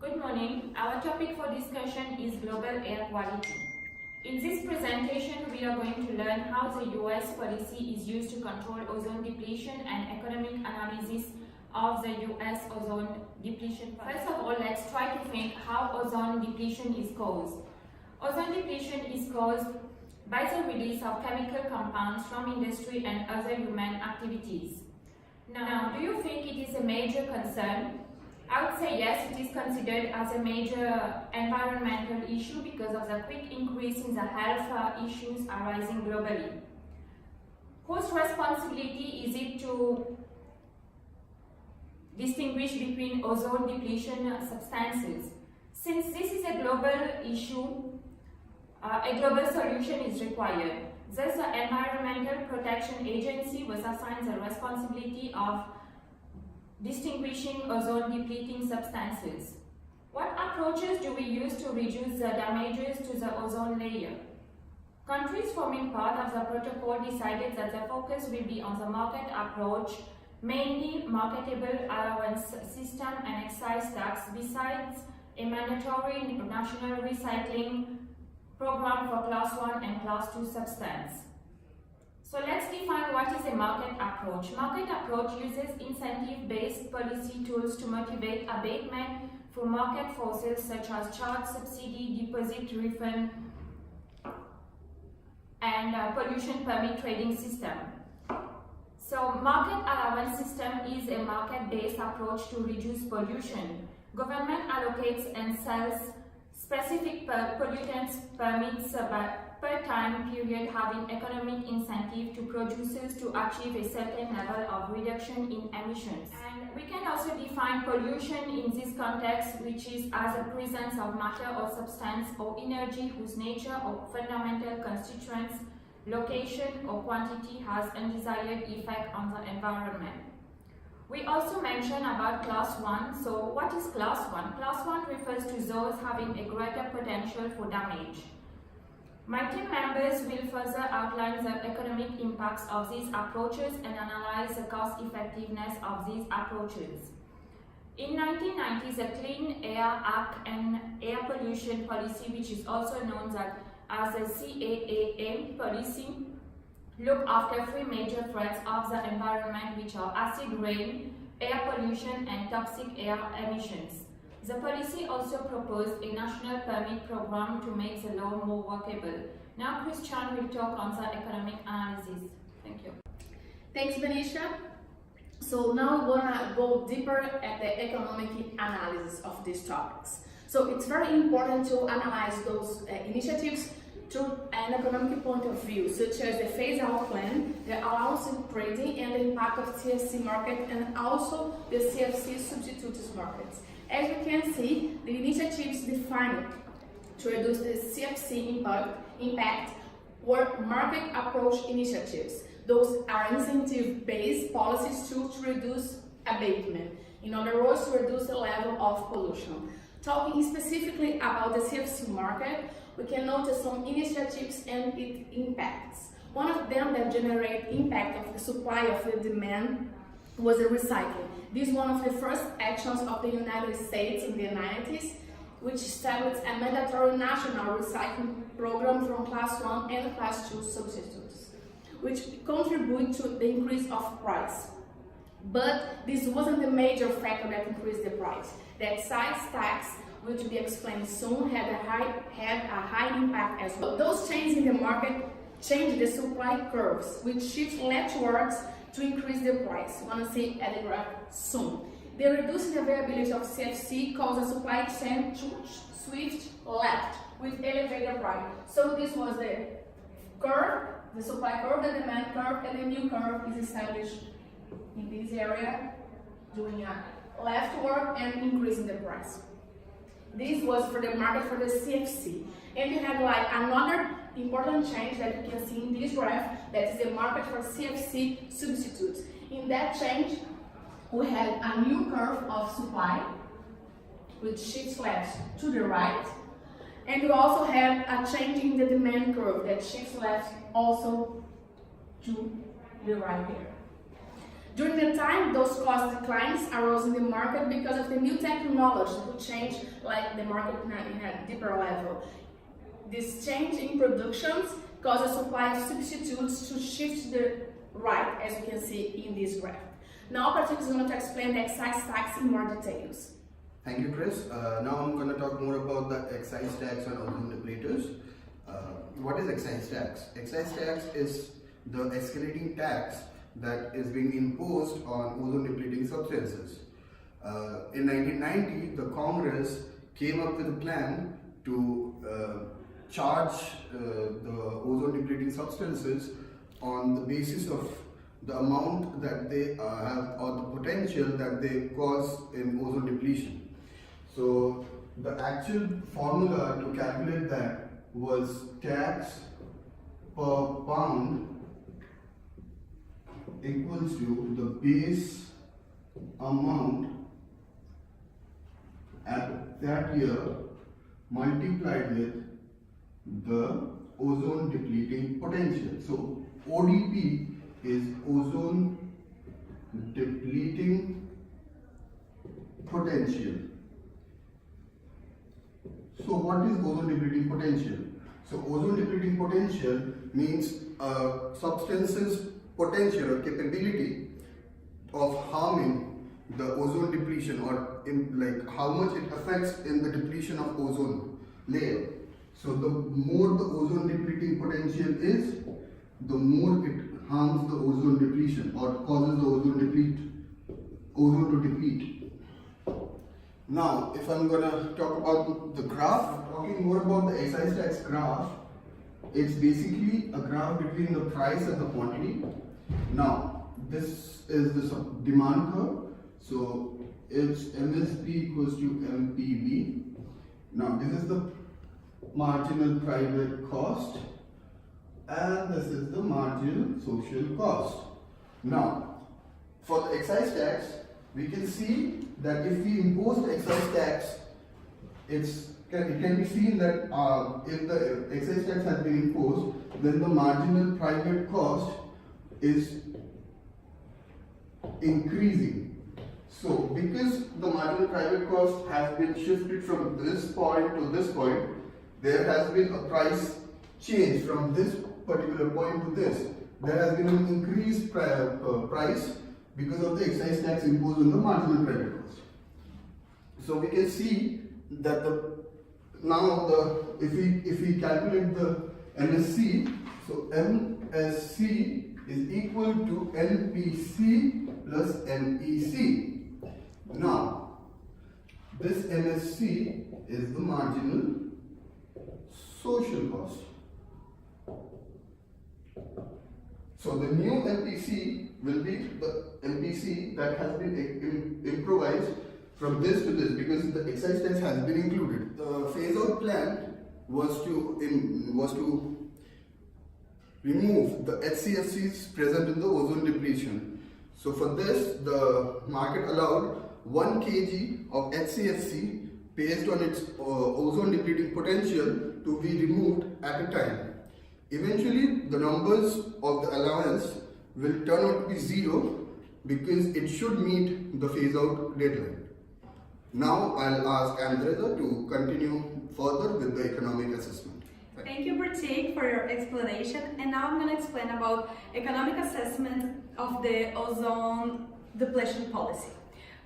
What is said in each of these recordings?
Good morning. Our topic for discussion is global air quality. In this presentation, we are going to learn how the US policy is used to control ozone depletion and economic analysis of the US ozone depletion. First of all, let's try to think how ozone depletion is caused. Ozone depletion is caused by the release of chemical compounds from industry and other human activities. Now, do you think it is a major concern? I would say yes, it is considered as a major environmental issue because of the quick increase in the health issues arising globally. Whose responsibility is it to distinguish between ozone depletion substances? Since this is a global issue, a global solution is required. Thus, the Environmental Protection Agency was assigned the responsibility of distinguishing ozone depleting substances. What approaches do we use to reduce the damages to the ozone layer? Countries forming part of the protocol decided that the focus will be on the market approach, mainly marketable allowance system and excise tax, besides a mandatory national recycling program for Class 1 and Class 2 substance. So let's define what is a market approach. Market approach uses incentive-based policy tools to motivate abatement through market forces such as charge, subsidy, deposit, refund, and pollution permit trading system. So market allowance system is a market-based approach to reduce pollution. Government allocates and sells specific pollutants permits per time period, having economic incentive to producers to achieve a certain level of reduction in emissions. And we can also define pollution in this context, which is as a presence of matter or substance or energy whose nature or fundamental constituents, location or quantity has undesired effect on the environment. We also mentioned about Class 1. So what is Class 1? Class 1 refers to those having a greater potential for damage. My team members will further outline the economic impacts of these approaches and analyze the cost effectiveness of these approaches. In 1990, the Clean Air Act and Air Pollution Policy, which is also known as the CAAM policy, look after three major threats of the environment, which are acid rain, air pollution, and toxic air emissions. The policy also proposed a national permit program to make the law more workable. Now Cristiane will talk on the economic analysis. Thank you. Thanks, Vanisha. So now we're gonna go deeper at the economic analysis of these topics. So it's very important to analyze those initiatives through an economic point of view, such as the phase-out plan, the allowance in trading, and the impact of CFC market, and also the CFC substitutes markets. As you can see, the initiatives defined to reduce the CFC impact were market approach initiatives. Those are incentive-based policies to reduce abatement. In other words, to reduce the level of pollution. Talking specifically about the CFC market, we can notice some initiatives and its impacts. One of them that generate impact of the supply of the demand was the recycling. This is one of the first actions of the United States in the 90s, which established a mandatory national recycling program from Class 1 and Class 2 substitutes, which contribute to the increase of price. But this wasn't the major factor that increased the price. The excise tax, which will be explained soon, had a high impact as well. Those changes in the market changed the supply curves, which shift leftwards to increase the price. We want to see at the graph soon. The reducing availability of CFC caused the supply chain to switch left with elevated price. So this was the curve, the supply curve, the demand curve, and the new curve is established in this area, doing a leftward and increasing the price. This was for the market for the CFC. And you had like another important change that you can see in this graph, that is the market for CFC substitutes. In that change, we had a new curve of supply, which shifts left to the right. And we also had a change in the demand curve that shifts left also to the right here. During the time, those cost declines arose in the market because of the new technology that would change like the market in a deeper level. This change in productions causes supply substitutes to shift to the right, as you can see in this graph. Now Pratik is going to explain the excise tax in more details. Thank you, Chris. Now I'm going to talk more about the excise tax on ozone depleters. What is excise tax? Excise tax is the escalating tax that is being imposed on ozone depleting substances. In 1990, the Congress came up with a plan to charge the ozone depleting substances on the basis of the amount that they have or the potential that they cause in ozone depletion. So the actual formula to calculate that was tax per pound equals to the base amount at that year multiplied with the ozone depleting potential. So ODP is ozone depleting potential. So what is ozone depleting potential? So ozone depleting potential means substance's potential or capability of harming the ozone depletion, or like how much it affects in the depletion of ozone layer. So the more the ozone depleting potential is, the more it harms the ozone depletion or causes the ozone to deplete. Now, if I'm gonna talk about the graph, talking more about the excise tax graph, it's basically a graph between the price and the quantity. Now, this is the demand curve. So it's MSP equals to MPV. Now, this is the marginal private cost, and this is the marginal social cost. Now, for the excise tax, we can see that if we impose the excise tax, it can be seen that if the excise tax has been imposed, then the marginal private cost is increasing. So, because the marginal private cost has been shifted from this point to this point, there has been a price change from this particular point to this. There has been an increased price because of the excise tax imposed on the marginal private cost. So we can see that if we calculate the MSC, so MSC is equal to NPC plus NEC. Now, this MSC is the marginal social cost. So the new MPC will be the MPC that has been improvised from this to this, because the excise tax has been included. The phase-out plan was to remove the HCFCs present in the ozone depletion. So for this, the market allowed 1 kg of HCFC based on its ozone depleting potential to be removed at a time. Eventually, the numbers of the allowance will turn out to be 0 because it should meet the phase-out deadline. Now, I'll ask Andreza to continue further with the economic assessment. Thank you, Pratik, for your explanation. And now I'm going to explain about economic assessment of the ozone depletion policy.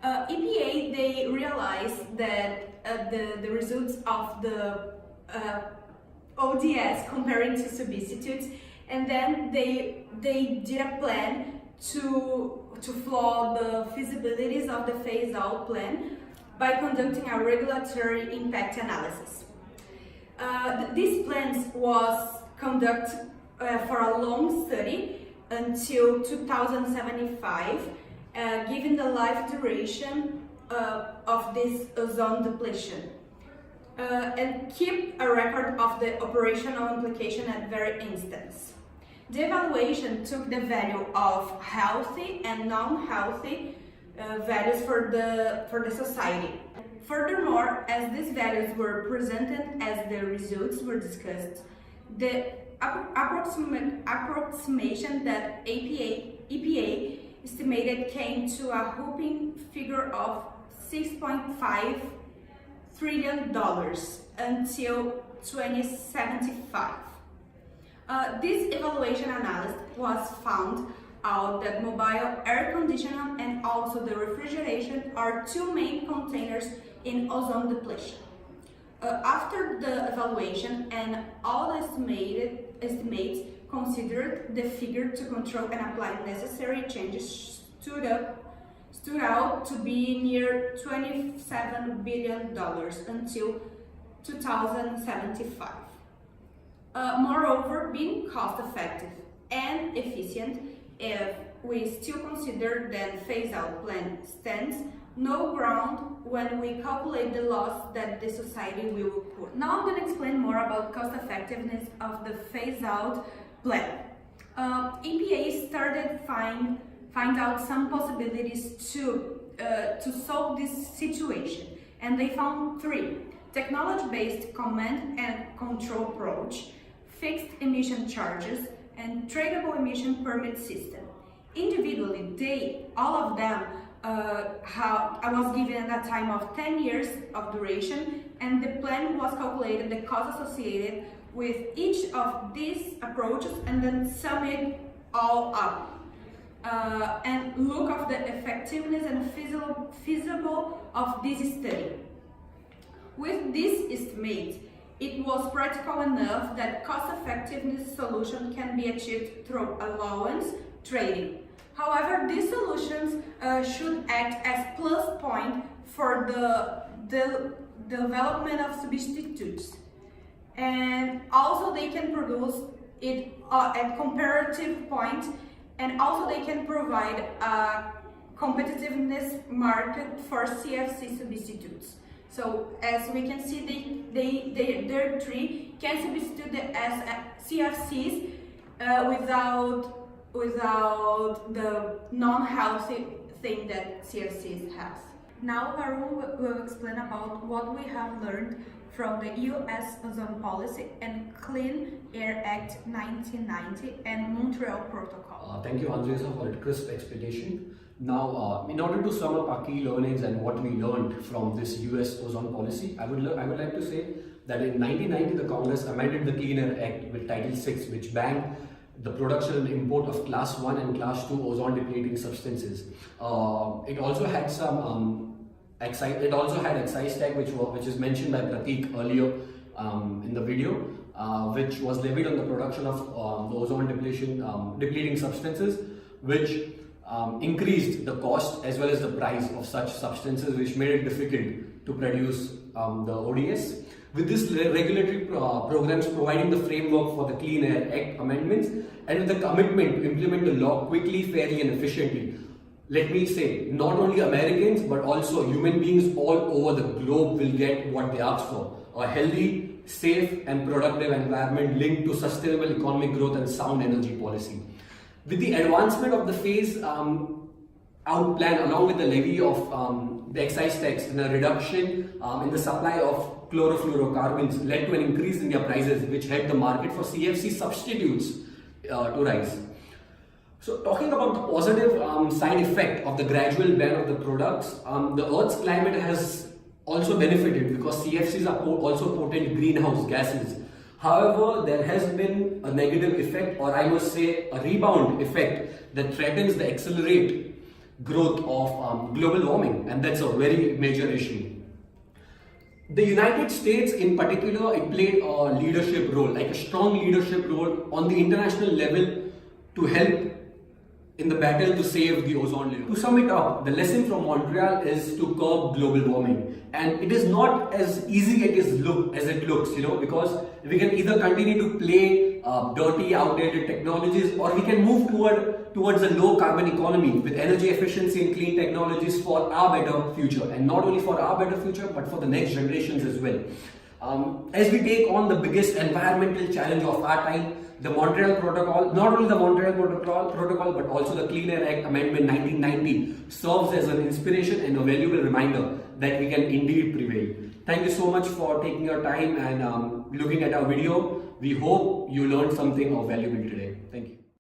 EPA, they realized that the results of the ODS comparing to substitutes, and then they did a plan to follow the feasibilities of the phase-out plan by conducting a regulatory impact analysis. These plans was conducted for a long study until 2075, given the life duration of this ozone depletion, and keep a record of the operational implication at very instance. The evaluation took the value of healthy and non-healthy values for the society. Furthermore, as these values were presented as the results were discussed, the approximation that EPA estimated came to a whopping figure of $6.5 trillion until 2075. This evaluation analysis was found out that mobile air conditioning and also the refrigeration are two main containers in ozone depletion. After the evaluation and all the estimates considered, the figure to control and apply necessary changes stood out to be near $27 billion until 2075. Moreover, being cost-effective and efficient, if we still consider that phase-out plan stands no ground when we calculate the loss that the society will put. Now I'm going to explain more about cost-effectiveness of the phase-out plan. EPA started find out some possibilities to solve this situation, and they found three: technology-based command and control approach, fixed emission charges, and tradable emission permit system. Individually, all of them I was given a time of 10 years of duration, and the plan was calculated the cost associated with each of these approaches and then sum it all up and look at the effectiveness and feasible of this study. With this estimate, it was practical enough that cost-effectiveness solution can be achieved through allowance trading. However, these solutions should act as plus point for the development of substitutes, and also they can produce it at comparative point, and also they can provide a competitiveness market for CFC substitutes. So as we can see, their three can substitute the CFCs without the non-healthy thing that CFCs has. Now Varun will explain about what we have learned from the US Ozone Policy and Clean Air Act 1990 and Montreal Protocol. Thank you, Andreza, for a crisp explanation. Now, in order to sum up our key learnings and what we learned from this US Ozone Policy, I would like to say that in 1990, the Congress amended the Clean Air Act with Title VI, which banned the production and import of Class 1 and Class 2 ozone depleting substances. It also had some excise tax, which is mentioned by Pratik earlier in the video, which was levied on the production of the ozone depleting substances, which increased the cost as well as the price of such substances, which made it difficult to produce the ODS. With this regulatory programs providing the framework for the Clean Air Act amendments, and with the commitment to implement the law quickly, fairly and efficiently, let me say, not only Americans but also human beings all over the globe will get what they ask for: a healthy, safe and productive environment linked to sustainable economic growth and sound energy policy. With the advancement of the phase-out plan, along with the levy of the excise tax and a reduction in the supply of chlorofluorocarbons, led to an increase in their prices, which helped the market for CFC substitutes to rise. So, talking about the positive side effect of the gradual ban of the products, the Earth's climate has also benefited because CFCs are also potent greenhouse gases. However, there has been a negative effect, or I must say a rebound effect, that threatens the accelerate growth of global warming, and that's a very major issue. The United States in particular, it played a leadership role, like a strong leadership role on the international level to help in the battle to save the ozone layer. To sum it up, the lesson from Montreal is to curb global warming, and it is not as easy as it looks, because we can either continue to play dirty, outdated technologies, or we can move towards a low carbon economy with energy efficiency and clean technologies for our better future, and not only for our better future but for the next generations as well. As we take on the biggest environmental challenge of our time, the Montreal Protocol, not only the Montreal Protocol but also the Clean Air Act Amendment 1990 serves as an inspiration and a valuable reminder that we can indeed prevail. Thank you so much for taking your time and looking at our video. We hope you learned something of valuable today.